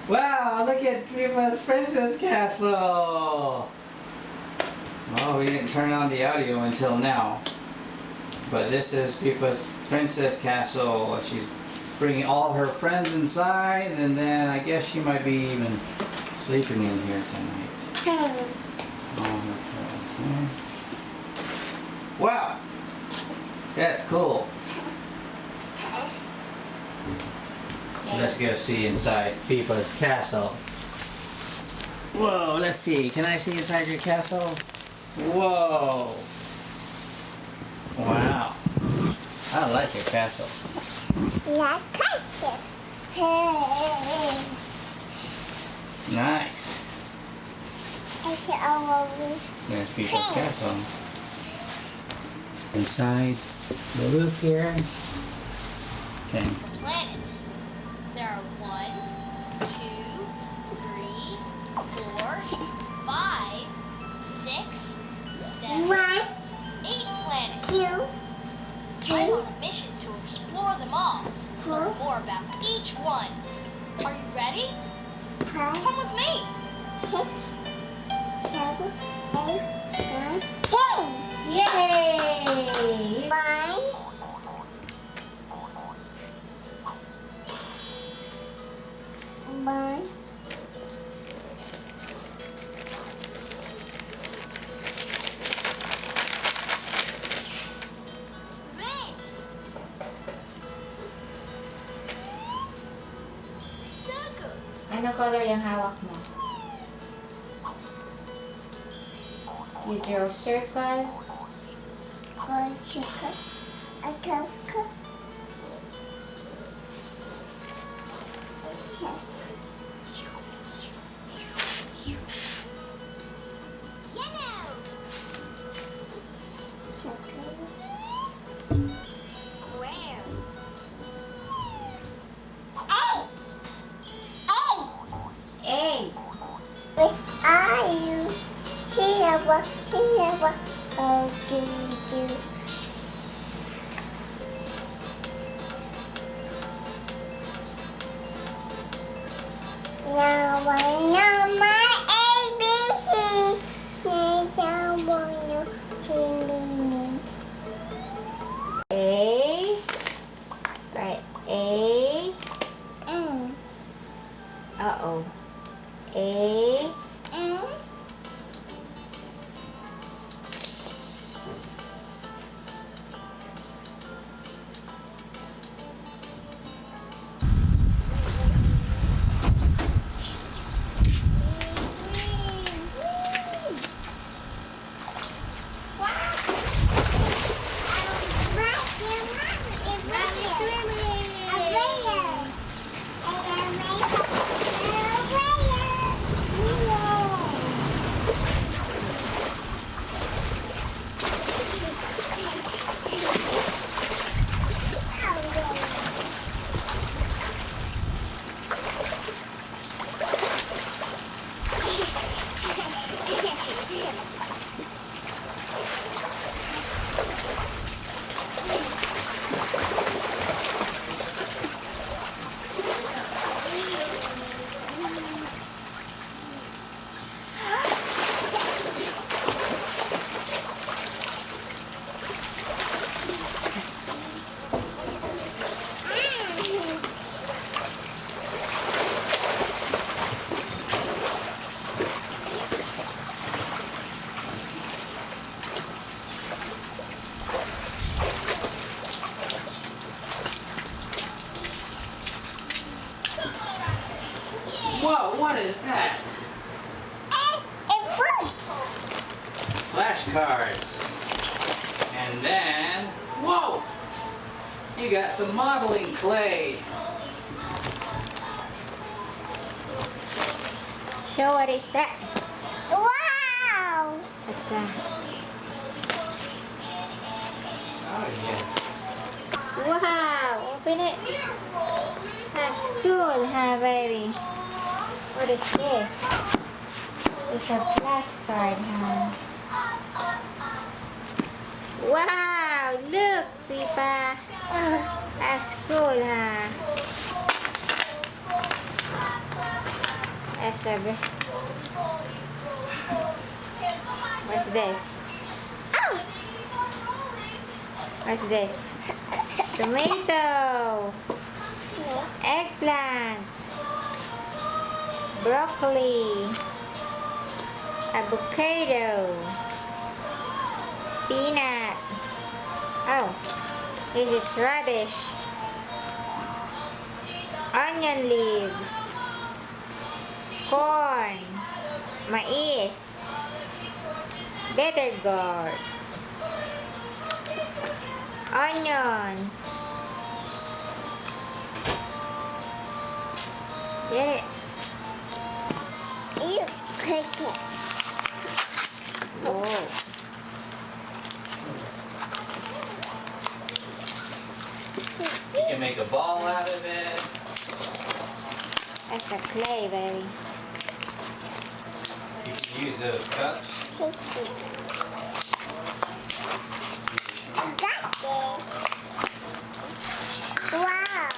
Wow, look at Pipa's Princess Castle. Oh, we didn't turn on the audio until now. But this is Pipa's Princess Castle. She's bringing all her friends inside, and then I guess she might be even sleeping in here tonight. All her friends here. Wow, that's cool. Let's go see inside Pipa's castle. Whoa, let's see. Can I see inside your castle? Whoa. Wow. I like your castle. La castle. Nice. It's all There's Pipa's castle. Inside the roof here. Okay. Planets. There are 1, 2, 3, 4, 5, 6, 7, 1, 8 planets. 2, I'm 3, on a mission to explore them all. Learn 4, more about each one. Are you ready? 5, Come with me. 6, 7, 8, 9, 10. Yay! 1, 1, Red. Circle. Ano color yung hawak mo? You draw circle. 1, 2, a cup, Yellow. Square. A. Where are you? Here, oh, do. Now I know my ABC. There's someone new singing me. A. Right. A. Uh-oh. A. Whoa, what is that? It floats. Flashcards. And then, whoa! You got some modeling clay. Show what is that? Wow! It's Oh yeah. wow! Open it. That's cool, huh, baby? What is this? It's a flashcard, huh? Wow! Look, Pipa. That's cool, huh? Sabi. What's this? Oh, What's this? Tomato. Eggplant. Broccoli. Avocado. Peanut. Oh, this is radish. Onion leaves. Corn. Mais. Bitter gourd. Onions. Get it? you cook it. Oh. You can make a ball out of it. That's a clay, baby. You can use those cups. Got it. Wow.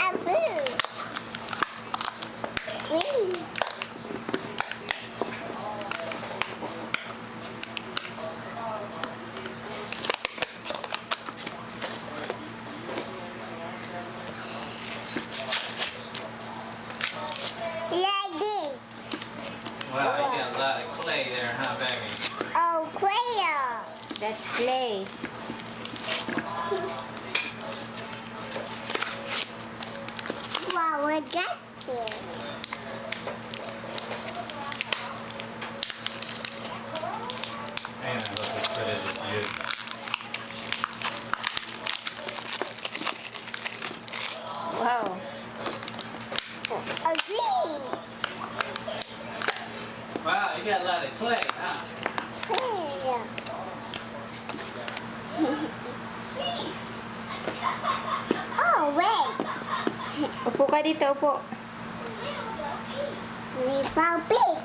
A bird. Green. Like this. Wow, you got a lot of clay there, huh, baby? Oh, quail. That's clay. Wow, we got it. Man, I look as good as it's you. Wow. A green. Wow, you got a lot of clay, huh? Quail. Oh, wait. Upo ka dito, upo. Republic.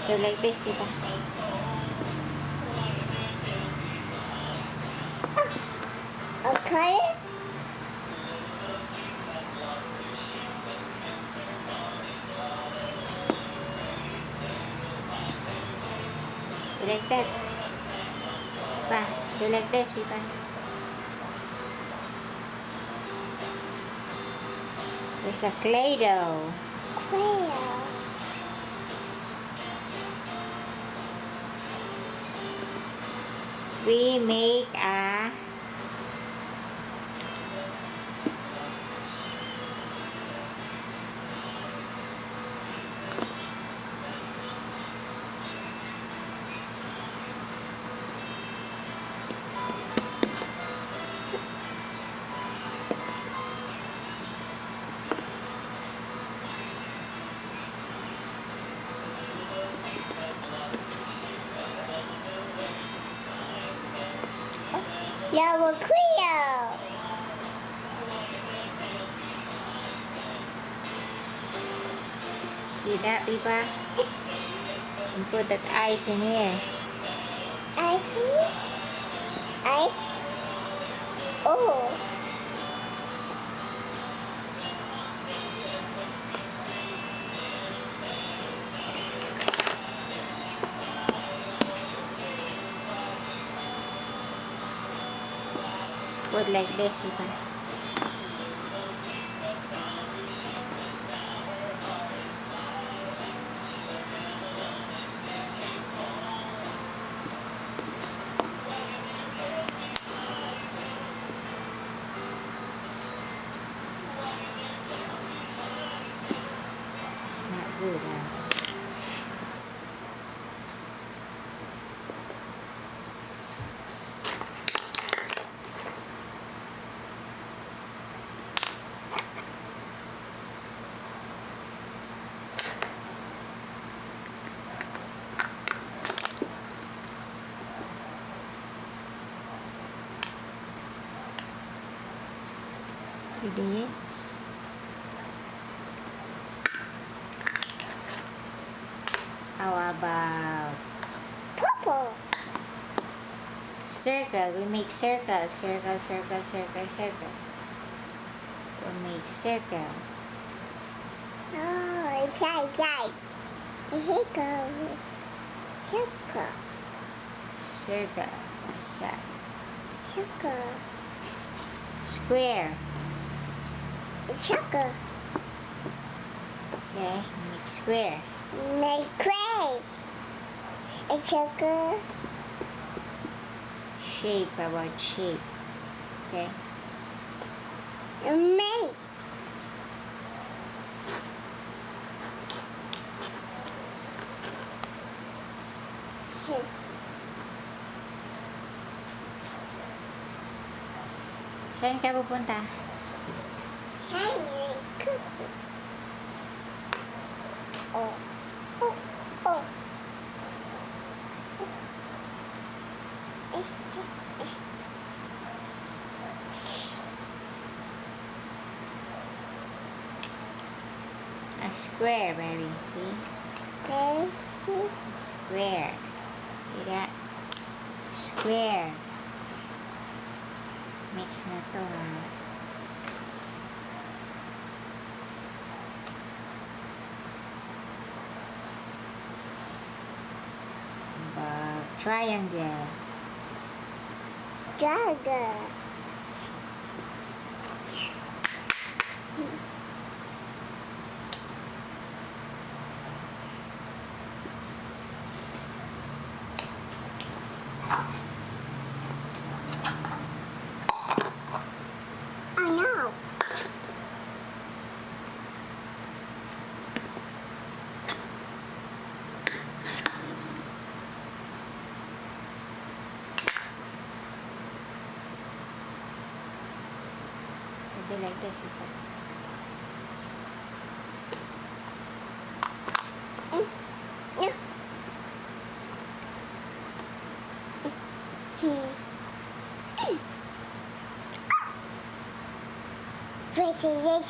Do like this, Vita. Okay. Do like that. Pa, do like this, Vita. There's a clay dough. Quail. We make a Yellow quail. See that, Pipa? And put that ice in here. Ice. Ice. Oh. Put like this, Pipa. It's not good, huh? You did? How about Purple. circle? We make circle. Circle, circle, circle, circle. We make circle. Oh, side. Here goes. Circle. Circle. Side. Circle. Square. Circle. Okay, make square. Make grace. A circle. Shape. How about shape? Okay. Make. Saan ka pupunta? Shiny cookie. Oh. Oh. Oh. A square, baby. See? Crazy. Square. See that? Square. Mix na to, ha? Triangle. Dragon. Oh no. Do like this before. No. Precision.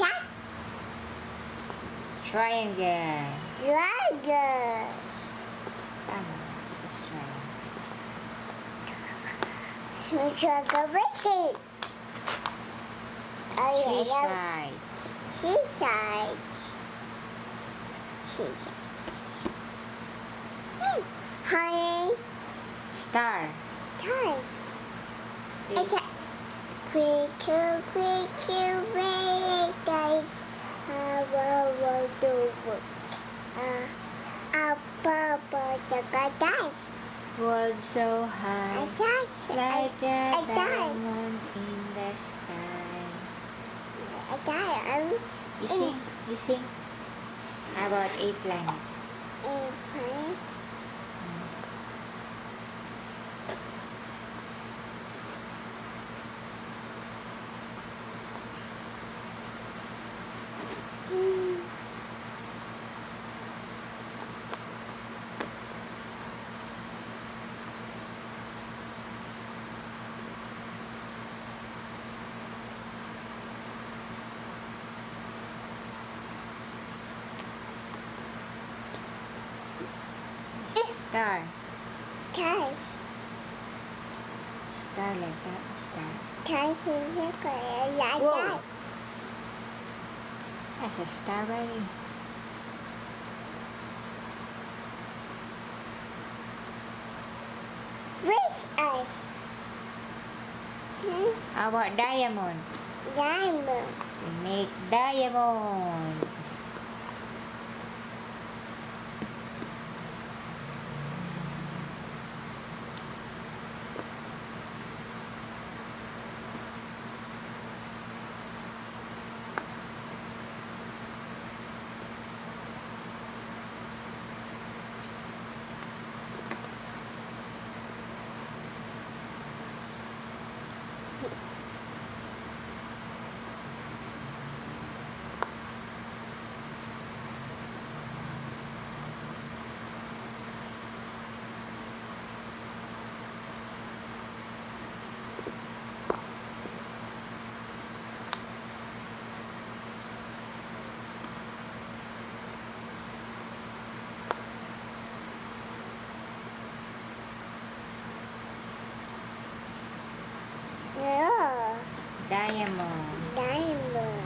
Triangle. Dragons. Tama. This is triangle. Dragon. Oh Three yeah. sides. Seasides. Seaside. Honey. Star. Toys. It's This. a quicker, red guys. Will do work. Up the dice. World so A high. dice. Like a a dice. diamond in the sky. A dice. You sing? You sing? How about 8 planets? A planet. Star. Dice. Star like that. Star. Dice is like Whoa. that. That's a star, baby. Rich ice. How about diamond? Diamond. We make diamond. Diamond. Diamond.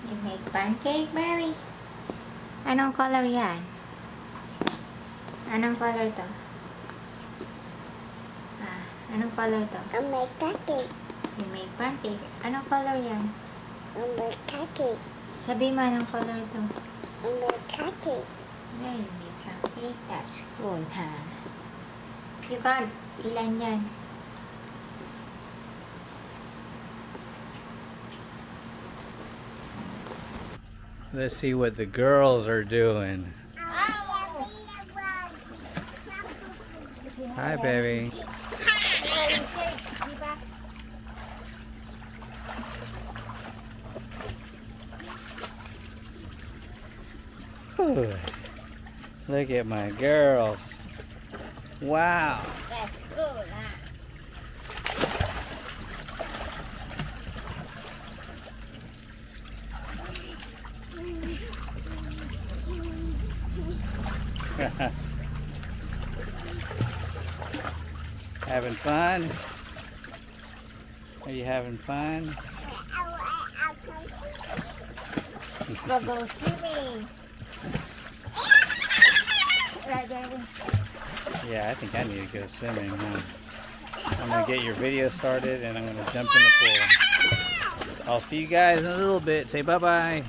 You make pancake, baby. Anong color yan? Anong color to? Anong color to? I'm a cookie. You make pancake. Anong color yan? I'm a cookie. Sabi mo anong color to? I'm a cookie. Yeah, you make pancake. That's cool, ha? You got ilan yan? Let's see what the girls are doing. Hi, baby. Whew. Look at my girls. Wow. That's cool, ha? Having fun? Are you having fun? Go swimming. Right, baby. Yeah, I think I need to go swimming, huh? I'm gonna get your video started and I'm gonna jump in the pool. I'll see you guys in a little bit. Say bye-bye.